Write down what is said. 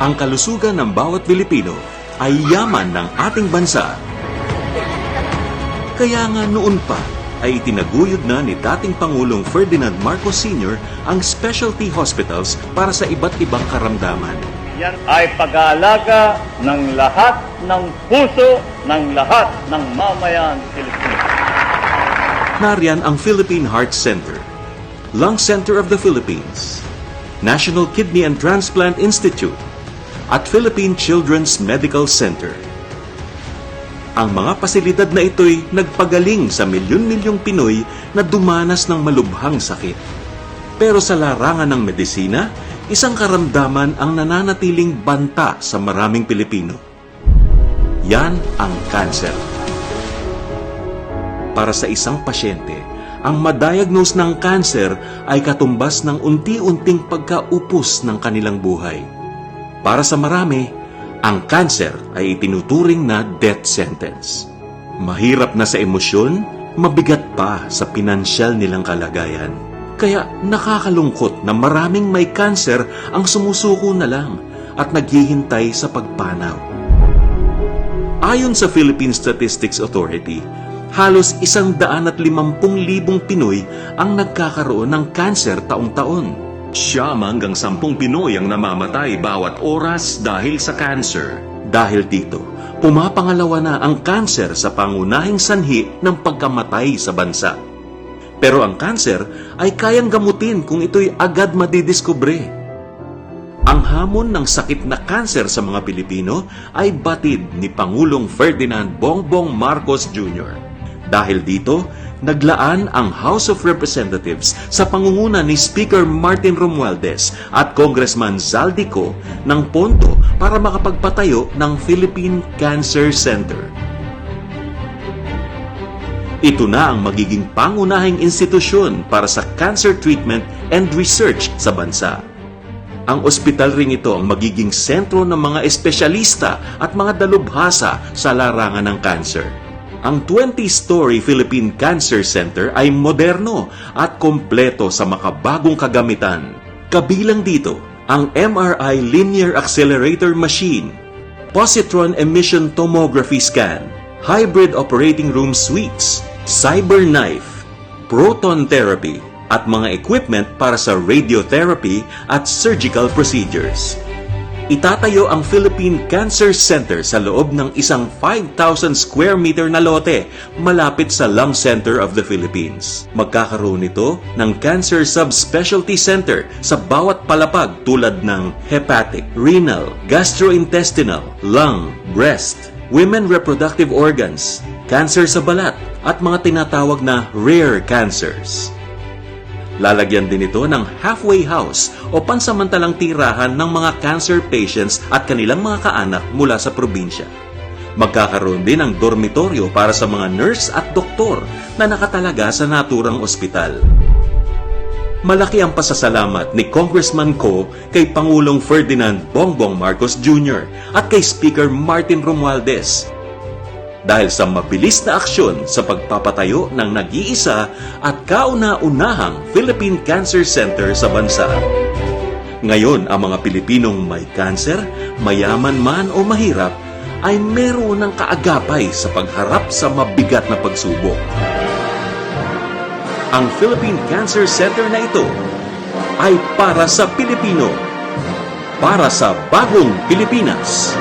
Ang kalusugan ng bawat Pilipino ay yaman ng ating bansa. Kaya nga noon pa ay itinaguyod na ni dating Pangulong Ferdinand Marcos Sr. ang specialty hospitals para sa iba't ibang karamdaman. Yan ay pag-aalaga ng lahat ng puso ng lahat ng mamayan Pilipino. Nariyan ang Philippine Heart Center, Lung Center of the Philippines, National Kidney and Transplant Institute, at Philippine Children's Medical Center. Ang mga pasilidad na ito'y nagpagaling sa milyon-milyong Pinoy na dumanas ng malubhang sakit. Pero sa larangan ng medisina, isang karamdaman ang nananatiling banta sa maraming Pilipino. Yan ang cancer. Para sa isang pasyente, ang madiagnose ng cancer ay katumbas ng unti-unting pagkaupos ng kanilang buhay. Para sa marami, ang cancer ay itinuturing na death sentence. Mahirap na sa emosyon, mabigat pa sa pinansyal nilang kalagayan. Kaya nakakalungkot na maraming may cancer ang sumusuko na lang at naghihintay sa pagpanaw. Ayon sa Philippine Statistics Authority, halos 150,000 Pinoy ang nagkakaroon ng cancer taong-taon. Siyam hanggang 10 Pinoy ang namamatay bawat oras dahil sa cancer. Dahil dito, pumapangalawa na ang cancer sa pangunahing sanhi ng pagkamatay sa bansa. Pero ang cancer ay kayang gamutin kung ito'y agad madidiskubre. Ang hamon ng sakit na cancer sa mga Pilipino ay batid ni Pangulong Ferdinand Bongbong Marcos Jr. Dahil dito, naglaan ang House of Representatives sa pangunguna ni Speaker Martin Romualdez at Congressman Zaldico ng pondo para makapagpatayo ng Philippine Cancer Center. Ito na ang magiging pangunahing institusyon para sa cancer treatment and research sa bansa. Ang ospital ring ito ang magiging sentro ng mga espesyalista at mga dalubhasa sa larangan ng cancer. Ang 20-story Philippine Cancer Center ay moderno at kompleto sa makabagong kagamitan. Kabilang dito ang MRI Linear Accelerator Machine, Positron Emission Tomography Scan, Hybrid Operating Room Suites, CyberKnife, Proton Therapy, at mga equipment para sa radiotherapy at surgical procedures. Itatayo ang Philippine Cancer Center sa loob ng isang 5,000 square meter na lote malapit sa Lung Center of the Philippines. Magkakaroon ito ng Cancer Subspecialty Center sa bawat palapag tulad ng hepatic, renal, gastrointestinal, lung, breast, women reproductive organs, cancer sa balat, at mga tinatawag na rare cancers. Lalagyan din ito ng halfway house o pansamantalang tirahan ng mga cancer patients at kanilang mga kaanak mula sa probinsya. Magkakaroon din ng dormitoryo para sa mga nurse at doktor na nakatalaga sa naturang ospital. Malaki ang pasasalamat ni Congressman Ko kay Pangulong Ferdinand Bongbong Marcos Jr. at kay Speaker Martin Romualdez dahil sa mabilis na aksyon sa pagpapatayo ng nag-iisa at kauna-unahang Philippine Cancer Center sa bansa. Ngayon, ang mga Pilipinong may cancer, mayaman man o mahirap, ay meron ng kaagapay sa pagharap sa mabigat na pagsubok. Ang Philippine Cancer Center na ito ay para sa Pilipino, para sa bagong Pilipinas.